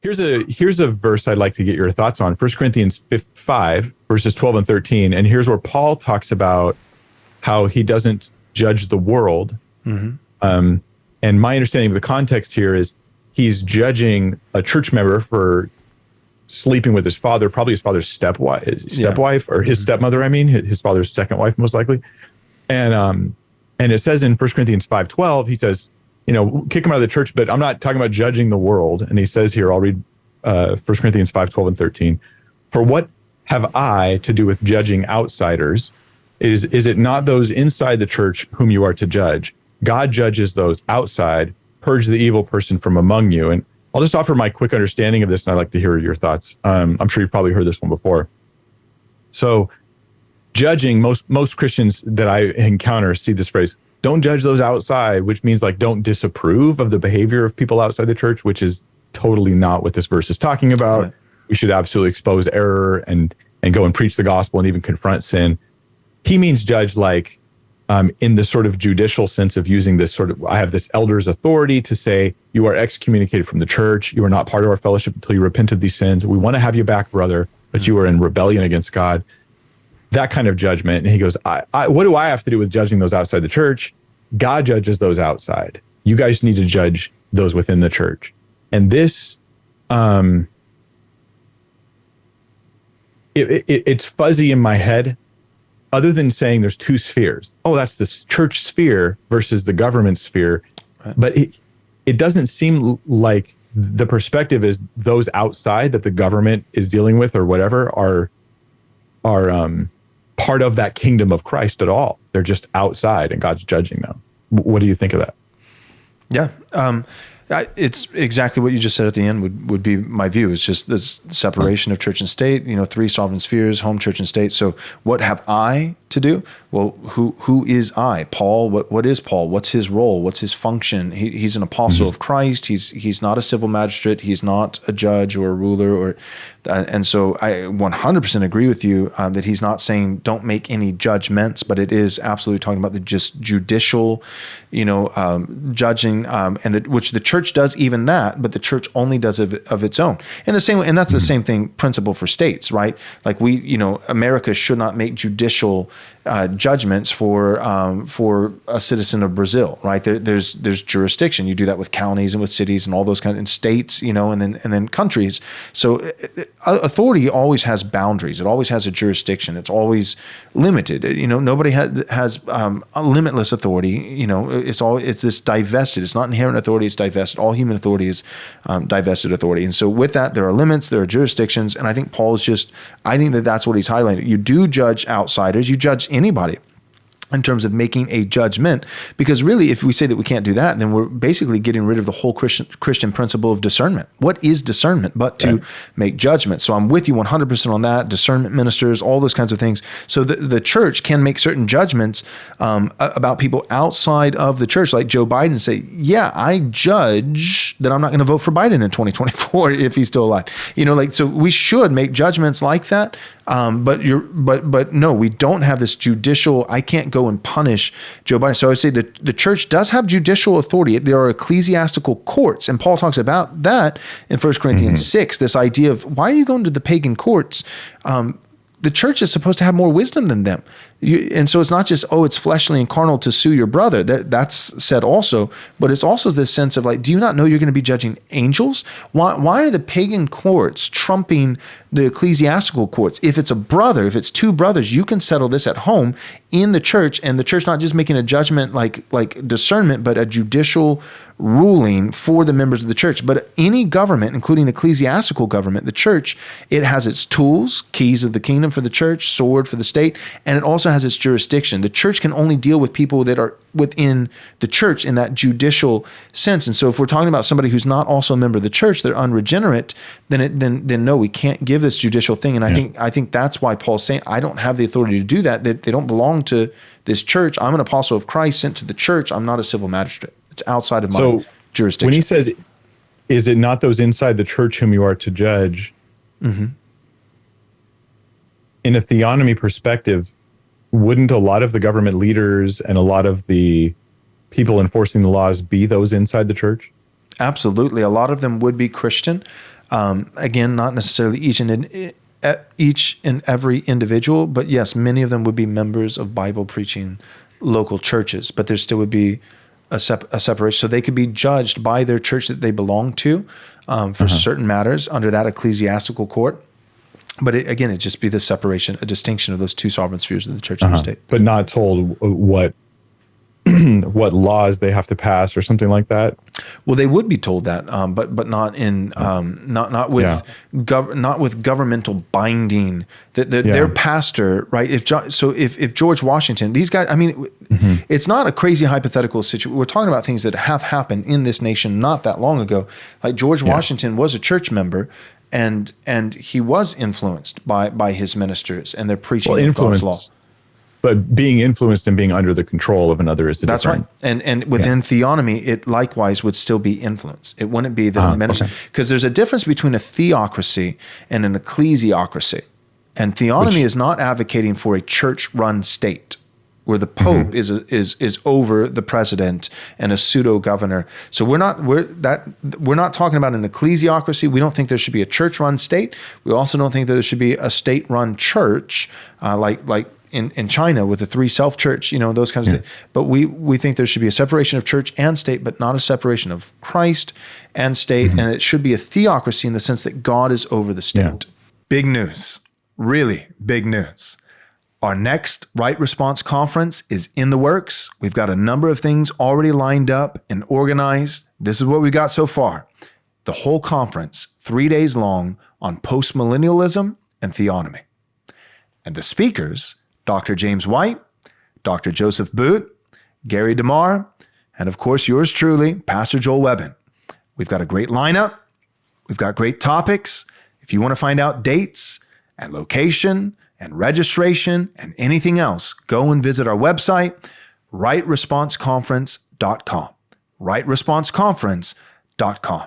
Here's a verse I'd like to get your thoughts on. 1 Corinthians 5, verses 12 and 13. And here's where Paul talks about how he doesn't judge the world. Mm-hmm. And my understanding of the context here is he's judging a church member for sleeping with his father, probably his father's stepwife or his stepmother, his father's second wife, most likely. And it says in 1 Corinthians 5:12, he says, kick him out of the church, but I'm not talking about judging the world. And he says here, I'll read 1 Corinthians 5:12 and 13. For what have I to do with judging outsiders? Is it not those inside the church whom you are to judge? God judges those outside. Purge the evil person from among you. And I'll just offer my quick understanding of this, and I'd like to hear your thoughts. I'm sure you've probably heard this one before. So judging, most Christians that I encounter see this phrase, don't judge those outside, which means like don't disapprove of the behavior of people outside the church, which is totally not what this verse is talking about. Right. We should absolutely expose error and go and preach the gospel and even confront sin. He means judge like in the sort of judicial sense of using this sort of, I have this elder's authority to say, you are excommunicated from the church. You are not part of our fellowship until you repent of these sins. We want to have you back, brother, but you are in rebellion against God. That kind of judgment. And he goes, what do I have to do with judging those outside the church? God judges those outside. You guys need to judge those within the church. And this, it's fuzzy in my head, other than saying there's two spheres. Oh, that's the church sphere versus the government sphere. Right. But it doesn't seem like the perspective is those outside that the government is dealing with or whatever are part of that kingdom of Christ at all. They're just outside and God's judging them. What do you think of that? Yeah. It's exactly what you just said at the end would be my view. It's just this separation of church and state, three sovereign spheres, home, church, and state. So what have I to do? Well, who is I? Paul, what is Paul? What's his role? What's his function? He's an apostle of Christ. He's not a civil magistrate. He's not a judge or a ruler and so I 100% agree with you that he's not saying don't make any judgments, but it is absolutely talking about the just judicial, judging, which the church does even that, but the church only does of its own. In the same way, and that's the same thing principle for states, right? Like America should not make judicial judgments for a citizen of Brazil, right? There's jurisdiction. You do that with counties and with cities and all those kinds of states, and then countries. So authority always has boundaries. It always has a jurisdiction. It's always limited. Nobody has a limitless authority. It's this divested. It's not inherent authority. It's divested. All human authority is divested authority. And so with that, there are limits. There are jurisdictions. And I think Paul is I think that's what he's highlighting. You do judge outsiders. You judge anybody in terms of making a judgment, because really, if we say that we can't do that, then we're basically getting rid of the whole Christian principle of discernment. What is discernment but to make judgments? So I'm with you 100% on that. Discernment ministers, all those kinds of things. So the church can make certain judgments about people outside of the church, like Joe Biden, say, yeah, I judge that I'm not going to vote for Biden in 2024 if he's still alive. So we should make judgments like that. But no, we don't have this judicial, I can't go and punish Joe Biden. So I would say that the church does have judicial authority. There are ecclesiastical courts, and Paul talks about that in 1 Corinthians 6, this idea of why are you going to the pagan courts? The church is supposed to have more wisdom than them. And so it's not just, it's fleshly and carnal to sue your brother. That's said also, but it's also this sense of like, do you not know you're going to be judging angels? Why are the pagan courts trumping the ecclesiastical courts? If it's a brother, if it's two brothers, you can settle this at home in the church, and the church not just making a judgment like discernment, but a judicial ruling for the members of the church. But any government, including ecclesiastical government, the church, it has its tools, keys of the kingdom for the church, sword for the state, and it also has its jurisdiction. The church can only deal with people that are within the church in that judicial sense. And so if we're talking about somebody who's not also a member of the church, they're unregenerate, then no, we can't give this judicial thing. And I think that's why Paul's saying, I don't have the authority to do that. They don't belong to this church. I'm an apostle of Christ sent to the church. I'm not a civil magistrate. It's outside of my jurisdiction. When he says, is it not those inside the church whom you are to judge? Mm-hmm. In a theonomy perspective, wouldn't a lot of the government leaders and a lot of the people enforcing the laws be those inside the church? Absolutely. A lot of them would be Christian. Again, not necessarily each and every individual, but yes, many of them would be members of Bible preaching local churches, but there still would be a separation. So they could be judged by their church that they belong to for certain matters under that ecclesiastical court. But it'd just be the separation, a distinction of those two sovereign spheres of the church and the state. But not told what what laws they have to pass or something like that. Well, they would be told that, but not in not with governmental binding. Their pastor, right? If George Washington, these guys, I mean, it's not a crazy hypothetical situation. We're talking about things that have happened in this nation not that long ago. Like George Washington was a church member, and he was influenced by his ministers and their preaching of God's law. But being influenced and being under the control of another is That's right. And within theonomy, it likewise would still be influence. It wouldn't be the ministry. Because there's a difference between a theocracy and an ecclesiocracy. And theonomy is not advocating for a church-run state where the Pope is over the president and a pseudo-governor. So we're not talking about an ecclesiocracy. We don't think there should be a church-run state. We also don't think that there should be a state-run church like in China with the three self-church, those kinds of things. But we think there should be a separation of church and state, but not a separation of Christ and state. And it should be a theocracy in the sense that God is over the state. Yeah. Big news, really big news. Our next Right Response Conference is in the works. We've got a number of things already lined up and organized. This is what we got so far. The whole conference, 3 days long, on postmillennialism and theonomy. And the speakers, Dr. James White, Dr. Joseph Boot, Gary DeMar, and of course yours truly, Pastor Joel Webbon. We've got a great lineup. We've got great topics. If you want to find out dates and location and registration and anything else, go and visit our website, rightresponseconference.com. rightresponseconference.com.